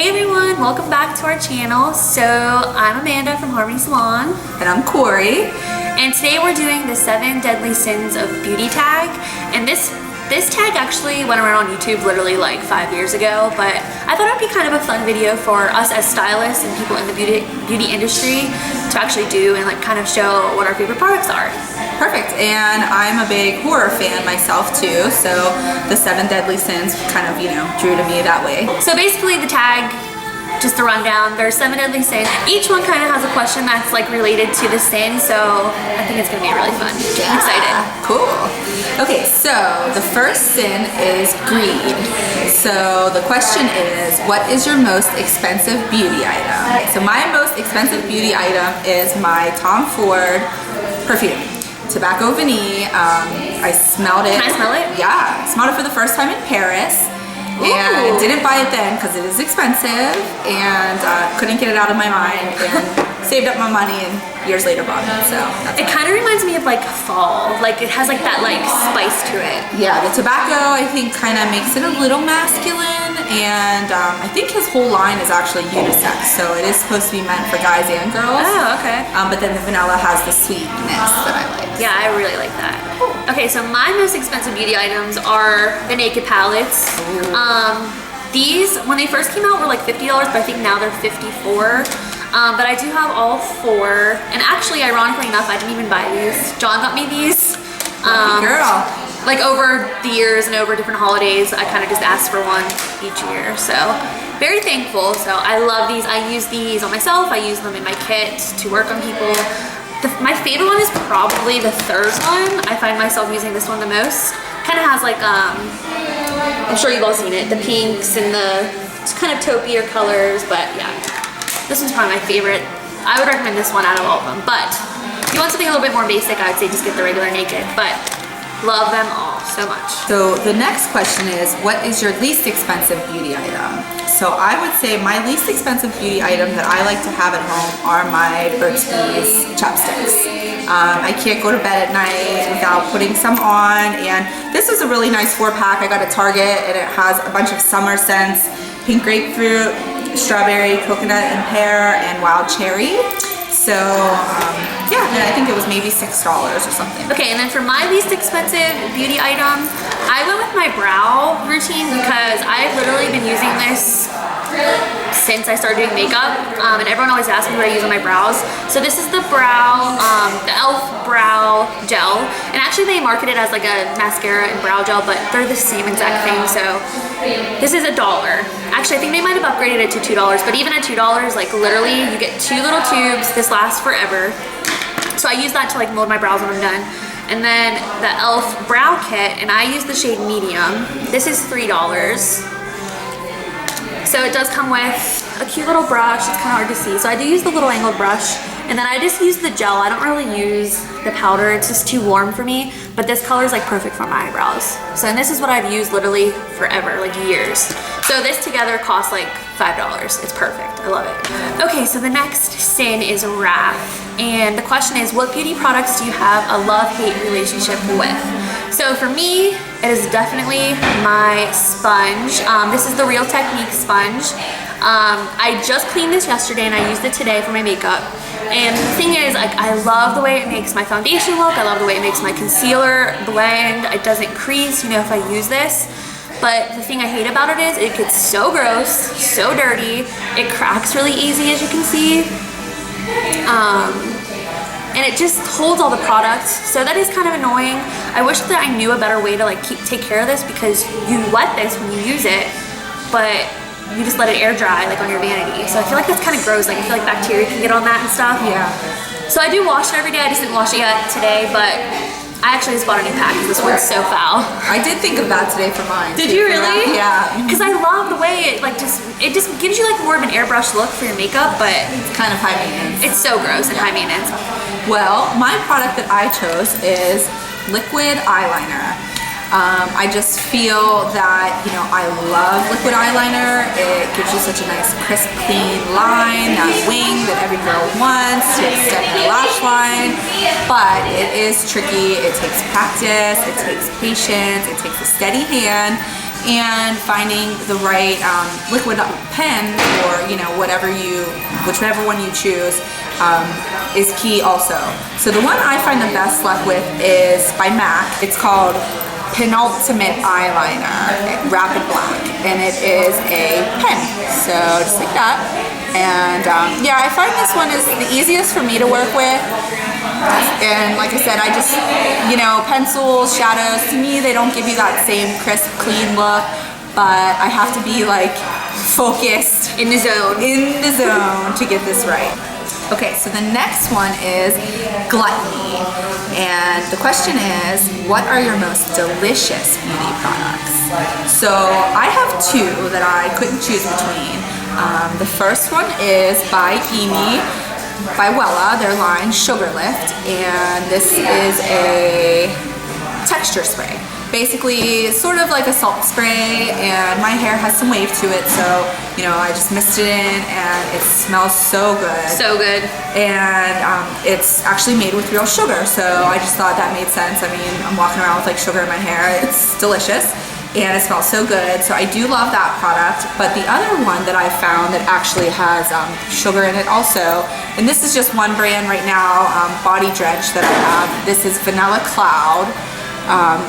Hey everyone, welcome back to our channel. So I'm Amanda from Harmony Salon. And I'm Cori. And today we're doing the 7 Deadly Sins of Beauty tag. And this tag actually went around on YouTube literally like 5 years ago, but I thought it would be kind of a fun video for us as stylists and people in the beauty industry to actually do and like kind of show what our favorite products are. Perfect. And I'm a big horror fan myself too, so the 7 Deadly Sins kind of, drew to me that way. So basically the tag, just a rundown, there's 7 deadly sins. Each one kind of has a question that's like related to the sin, so I think it's gonna be really fun. Yeah. I'm excited. Cool. Okay, so the first sin is greed. So the question is, what is your most expensive beauty item? So my most expensive beauty item is my Tom Ford perfume. Tobacco Vanille. I smelled it. Can I smell it? Yeah, smelled it for the first time in Paris. Ooh. And didn't buy it then because it is expensive, and couldn't get it out of my mind, and saved up my money and years later bought it. So that's it kind of reminds me of like fall. Like it has like that like spice to it. Yeah, the tobacco I think kind of makes it a little masculine, and I think his whole line is actually unisex, so it is supposed to be meant for guys and girls. Oh, okay. But then the vanilla has the sweetness that I like. Yeah, I really like that. Okay, so my most expensive beauty items are the Naked palettes. These, when they first came out, were like $50, but I think now they're $54. But I do have all 4, and actually, ironically enough, I didn't even buy these. John got me these. Girl. Like over the years and over different holidays, I kind of just asked for one each year. So very thankful. So I love these. I use these on myself. I use them in my kit to work on people. My favorite one is probably the third one. I find myself using this one the most. Kind of has like, I'm sure you've all seen it, the pinks and the kind of taupier colors, but yeah. This one's probably my favorite. I would recommend this one out of all of them, but if you want something a little bit more basic, I would say just get the regular Naked, but love them all so much. So the next question is, what is your least expensive beauty item? So I would say my least expensive beauty item that I like to have at home are my Burt's Bees chapsticks. I can't go to bed at night without putting some on, and this is a really nice 4-pack I got at Target, and it has a bunch of summer scents: pink grapefruit, strawberry, coconut and pear, and wild cherry. So yeah, and I think it was maybe $6 or something. Okay, and then for my least expensive beauty item, I went with my brow routine because I've literally been using this since I started doing makeup, and everyone always asks me what I use on my brows. So this is the brow, the e.l.f. brow gel, and actually they market it as like a mascara and brow gel, but they're the same exact thing. So this is $1. Actually, I think they might have upgraded it to $2, but even at $2, like literally you get 2 little tubes. This lasts forever. So I use that to like mold my brows when I'm done. And then the e.l.f. brow kit, and I use the shade medium. This is $3. So it does come with a cute little brush. It's kind of hard to see. So I do use the little angled brush, and then I just use the gel. I don't really use the powder. It's just too warm for me, but this color is like perfect for my eyebrows. So, and this is what I've used literally forever, like years. So this together costs like $5. It's perfect. I love it. Okay, so the next sin is wrath. And the question is, what beauty products do you have a love-hate relationship with? So for me, it is definitely my sponge. This is the Real Technique sponge. I just cleaned this yesterday and I used it today for my makeup. And the thing is, like, I love the way it makes my foundation look. I love the way it makes my concealer blend. It doesn't crease, if I use this. But the thing I hate about it is it gets so gross, so dirty. It cracks really easy, as you can see. And it just holds all the products, so that is kind of annoying. I wish that I knew a better way to like take care of this, because you wet this when you use it, but you just let it air dry like on your vanity. So I feel like that's kind of gross. Like I feel like bacteria can get on that and stuff. Yeah. So I do wash it every day. I just didn't wash it yet today, but I actually just bought a new pack because this one's so foul. I did think of that today for mine. Did you really? Yeah. Because I love the way it like just gives you like more of an airbrush look for your makeup, but it's kind of high maintenance. It's so gross and high maintenance. Well, my product that I chose is liquid eyeliner. I just feel that, I love liquid eyeliner. It gives you such a nice crisp, clean line, that wing that every girl wants to extend their lash line. But it is tricky. It takes practice. It takes patience. It takes a steady hand. and finding the right liquid pen, or whichever one you choose, is key also. So the one I find the best luck with is by MAC. It's called Penultimate Eyeliner Rapid Black, and it is a pen, so just like that. And yeah, I find this one is the easiest for me to work with. And like I said, I just, pencils, shadows, to me they don't give you that same crisp, clean look, but I have to be like focused, in the zone to get this right. Okay, so the next one is gluttony, and the question is, what are your most delicious beauty products? So I have two that I couldn't choose between. The first one is by Wella, their line Sugar Lift, and this is a texture spray. Basically, sort of like a salt spray, and my hair has some wave to it, so I just mixed it in, and it smells so good. So good. And it's actually made with real sugar, so I just thought that made sense. I mean, I'm walking around with like sugar in my hair. It's delicious, and it smells so good. So I do love that product. But the other one that I found that actually has sugar in it also, and this is just one brand right now, Body Drench, that I have. This is Vanilla Cloud.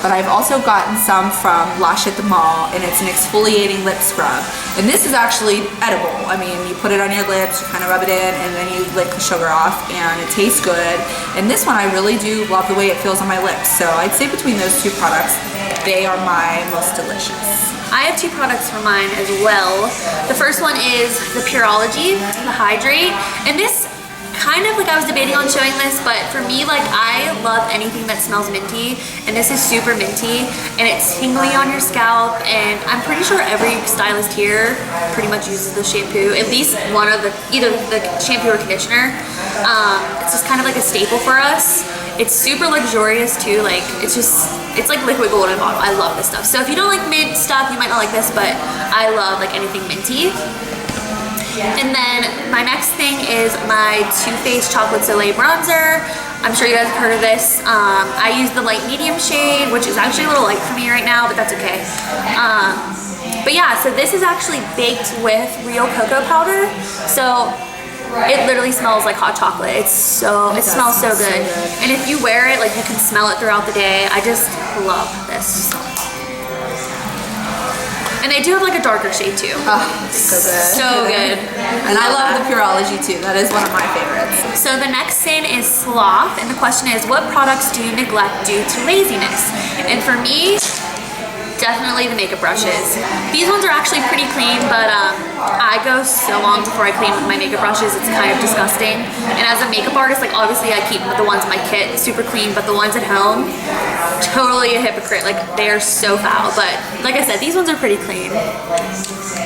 But I've also gotten some from Lash at the Mall, and it's an exfoliating lip scrub. And this is actually edible. I mean, you put it on your lips, you kind of rub it in, and then you lick the sugar off, and it tastes good. And this one, I really do love the way it feels on my lips. So I'd say between those two products, they are my most delicious. I have two products for mine as well. The first one is the Pureology, the Hydrate, and this kind of like, I was debating on showing this, but for me, like, I love anything that smells minty, and this is super minty, and it's tingly on your scalp, and I'm pretty sure every stylist here pretty much uses the shampoo, at least one of either the shampoo or conditioner. It's just kind of like a staple for us. It's super luxurious too, like, it's like liquid gold in a bottle. I love this stuff. So if you don't like mint stuff, you might not like this, but I love like anything minty. And then my next thing is my Too Faced Chocolate Soleil bronzer. I'm sure you guys have heard of this. I use the light medium shade, which is actually a little light for me right now, but that's okay. But yeah, so this is actually baked with real cocoa powder. So it literally smells like hot chocolate. It smells so good. And if you wear it, like, you can smell it throughout the day. I just love this. And they do have like a darker shade too. Oh, so good. So good. And I love the Pureology too. That is one of my favorites. So the next sin is sloth, and the question is, what products do you neglect due to laziness? And for me, definitely the makeup brushes. These ones are actually pretty clean, but I go so long before I clean with my makeup brushes. It's kind of disgusting. And as a makeup artist, like, obviously I keep the ones in my kit super clean, but the ones at home, totally a hypocrite. Like, they are so foul. But like I said, these ones are pretty clean.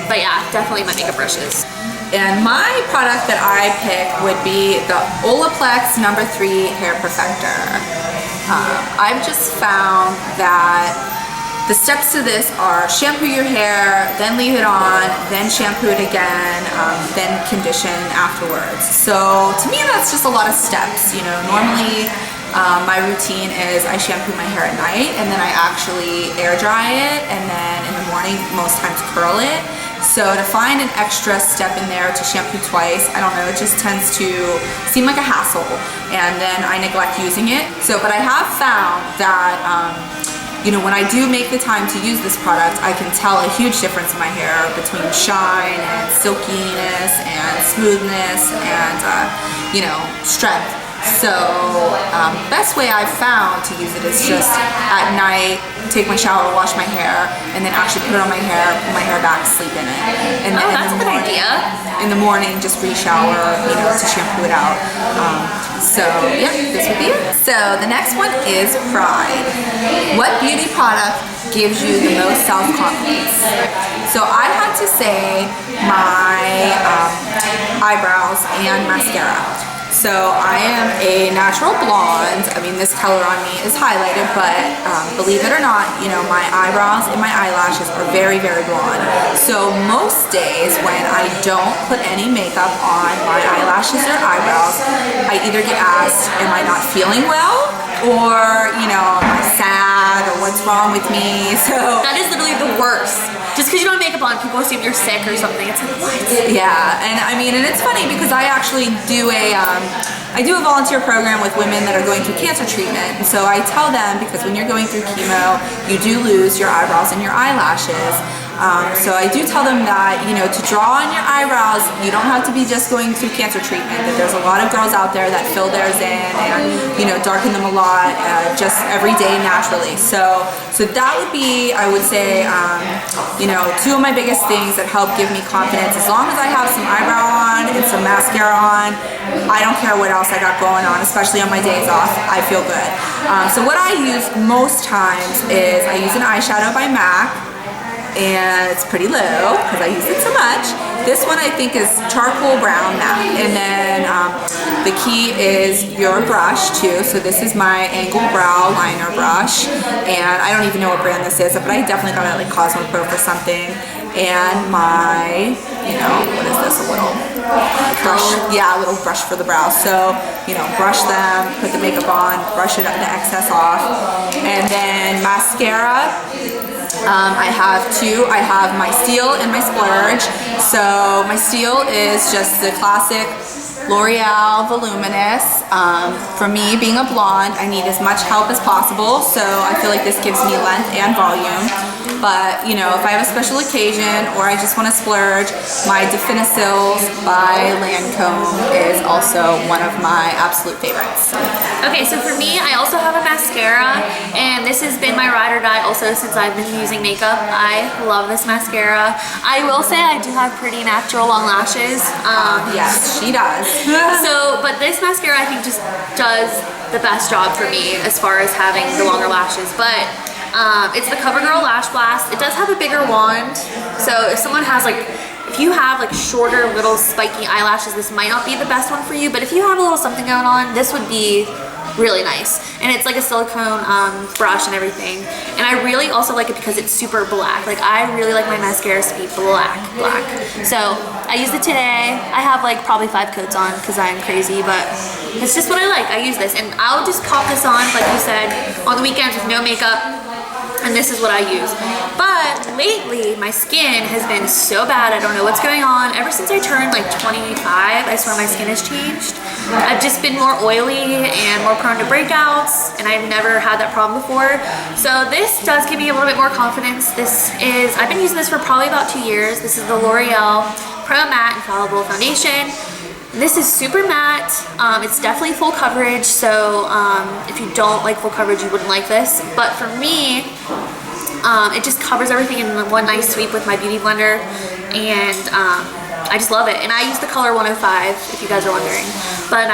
But yeah, definitely my makeup brushes. And my product that I pick would be the Olaplex No. 3 Hair Perfector. I've just found that the steps to this are shampoo your hair, then leave it on, then shampoo it again, then condition afterwards. So to me, that's just a lot of steps. Normally my routine is I shampoo my hair at night, and then I actually air dry it, and then in the morning most times curl it. So to find an extra step in there to shampoo twice, I don't know, it just tends to seem like a hassle, and then I neglect using it. But I have found that when I do make the time to use this product, I can tell a huge difference in my hair between shine and silkiness and smoothness and strength. So best way I've found to use it is just at night, take my shower, wash my hair, and then actually put it on my hair, pull my hair back, sleep in it. And then that's a good idea. In the morning, just re-shower, to shampoo it out. So yeah, this would be it. So the next one is pride. What beauty product gives you the most self-confidence? So I had to say my eyebrows and mascara. So I am a natural blonde. I mean, this color on me is highlighted, but believe it or not, my eyebrows and my eyelashes are very, very blonde. So most days when I don't put any makeup on my eyelashes or eyebrows, I either get asked, am I not feeling well? Or, am I sad, or what's wrong with me? So that is literally the worst. on, people assume you're sick or something. It's like, what? Yeah, and I mean, and it's funny because I actually do I do a volunteer program with women that are going through cancer treatment. And so I tell them, because when you're going through chemo, you do lose your eyebrows and your eyelashes. So I do tell them that, you know, to draw on your eyebrows, you don't have to be just going through cancer treatment, that there's a lot of girls out there that fill theirs in and, you know, darken them a lot just every day naturally. So that would be, I would say, you know, two of my biggest things that help give me confidence. As long as I have some eyebrow on and some mascara on, I don't care what else I got going on, especially on my days off, I feel good. So what I use most times is I use an eyeshadow by MAC. And it's pretty low because I use it so much. This one I think is charcoal brown matte, and then the key is your brush too. So this is my angled brow liner brush, and I don't even know what brand this is, but I definitely got it at like Cosmo Pro for something. And my, you know, what is this, a little brush, yeah, a little brush for the brows. So, you know, brush them, put the makeup on, brush it, the excess off, and then mascara. I have two. I have my Steel and my Splurge. So my Steel is just the classic L'Oreal Voluminous. For me, being a blonde, I need as much help as possible, so I feel like this gives me length and volume. But, you know, if I have a special occasion or I just want to splurge, my Definicils by Lancome is also one of my absolute favorites. Okay, so for me, I also have a mascara, and this has been my ride or die also since I've been using makeup. I love this mascara. I will say I do have pretty natural long lashes. Yes, she does. But this mascara I think just does the best job for me as far as having the longer lashes. But it's the CoverGirl Lash Blast. It does have a bigger wand, so if someone has if you have like shorter little spiky eyelashes, this might not be the best one for you, but if you have a little something going on, this would be really nice. And it's like a silicone brush and everything. And I really also like it because it's super black. Like, I really like my mascaras to be black. So I used it today. I have like probably 5 coats on because I'm crazy, but it's just what I like. I use this, and I'll just pop this on, like you said, on the weekends with no makeup. And this is what I use. But lately, my skin has been so bad. I don't know what's going on. Ever since I turned like 25, I swear my skin has changed. I've just been more oily and more prone to breakouts, and I've never had that problem before. So this does give me a little bit more confidence. I've been using this for probably about 2 years. This is the L'Oreal Pro Matte Infallible Foundation. This is super matte. It's definitely full coverage, so if you don't like full coverage, you wouldn't like this. But for me, it just covers everything in one nice sweep with my beauty blender, and I just love it. And I use the color 105, if you guys are wondering. But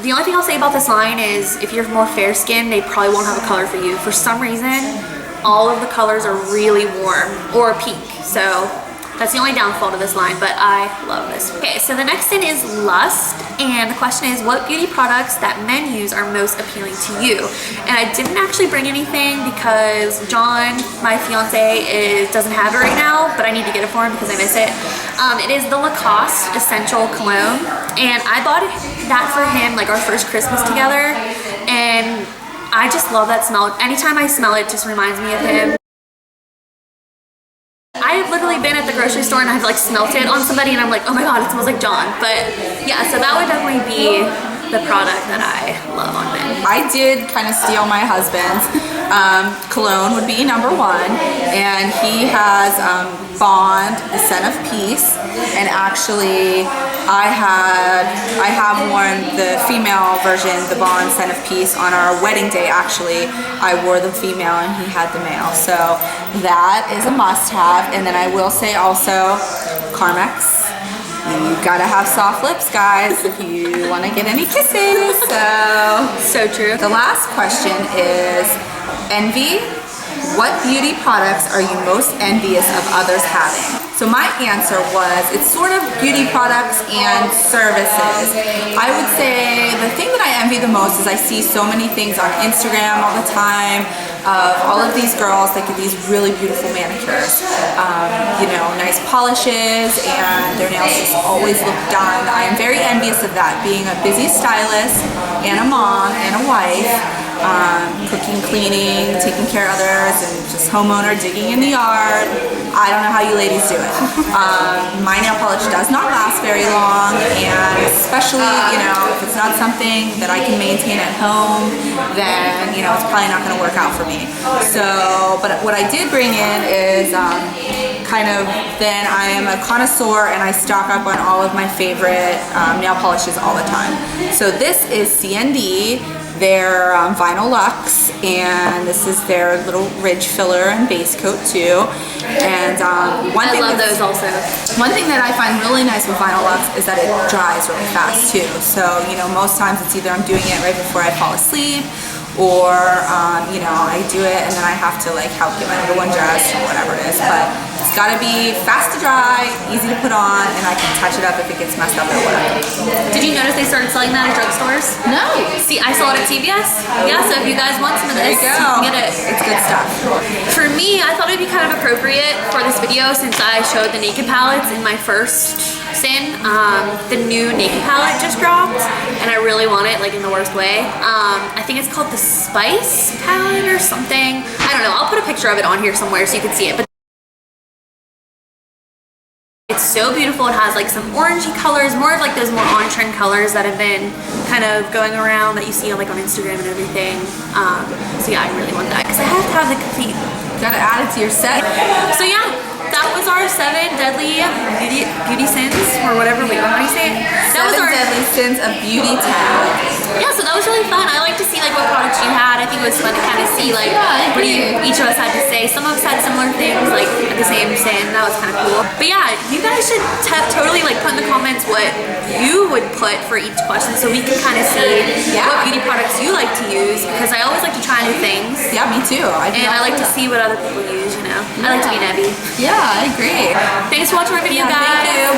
the only thing I'll say about this line is if you're more fair skinned, they probably won't have a color for you. For some reason, all of the colors are really warm or pink, so that's the only downfall to this line, but I love this. Okay, so the next thing is lust, and the question is, what beauty products that men use are most appealing to you? And I didn't actually bring anything because John, my fiance, doesn't have it right now, but I need to get it for him because I miss it. It is the Lacoste Essential Cologne, and I bought that for him like our first Christmas together, and I just love that smell. Anytime I smell it, it just reminds me of him. I've literally been at the grocery store and I've like smelt it on somebody and I'm like, oh my god, it smells like John. But yeah, so that would definitely be the product that I love on men. I did kind of steal my husband's. Cologne would be number 1, and he has Bond, the Scent of Peace, and actually I have worn the female version, the Bond Scent of Peace, on our wedding day. Actually, I wore the female and he had the male, so that is a must-have. And then I will say also Carmex. You gotta have soft lips, guys, if you want to get any kisses. So true. The last question is envy. What beauty products are you most envious of others having? So my answer was, it's sort of beauty products and services. I would say the thing that I envy the most is I see so many things on Instagram all the time of all of these girls that get these really beautiful manicures, you know, nice polishes, and their nails just always look done. I am very envious of that, being a busy stylist and a mom and a wife. cooking, cleaning, taking care of others, and just homeowner digging in the yard. I don't know how you ladies do it. My nail polish does not last very long, and especially, you know, if it's not something that I can maintain at home, then, you know, it's probably not going to work out for me. So, but what I did bring in is then I am a connoisseur and I stock up on all of my favorite nail polishes all the time. So this is CND, their Vinyl Luxe, and this is their little ridge filler and base coat too. And I love those also. One thing that I find really nice with Vinyl Luxe is that it dries really fast too. So, you know, most times it's either I'm doing it right before I fall asleep, or you know, I do it and then I have to like help get my little one dressed or whatever it is. But it's gotta be fast to dry, easy to put on, and I can touch it up if it gets messed up at work. Did you notice they started selling that at drugstores? No. See, I saw it at CVS. Yeah, so if you guys want some of this, you can get it. It's good stuff. For me, I thought it'd be kind of appropriate for this video since I showed the naked palettes in my first sin. The new naked palette just dropped, and I really want it, like in the worst way. I think it's called the Spice palette or something. I don't know. I'll put a picture of it on here somewhere so you can see it. But it's so beautiful. It has like some orangey colors, more of like those more on-trend colors that have been kind of going around that you see on like on Instagram and everything. So yeah, I really want that because I have to have the complete. Gotta add it to your set. So yeah, that was our 7 deadly beauty sins or whatever. Wait, how do you say it? That was our deadly sins of beauty tag. Yeah, so that was really fun. I like to see like what products you had. I think it was fun to kind of see like what each of us had to say. Some of us had similar things like at the same sin. That was kind of cool. But yeah, you guys should totally like put in the comments what you would put for each question so we can kind of see what beauty products you like to use, because I always like to try new things. Yeah, me too. I like to see what other people use, you know. I like to be nebby. Yeah, I agree. Thanks for watching our video, guys. Thank you.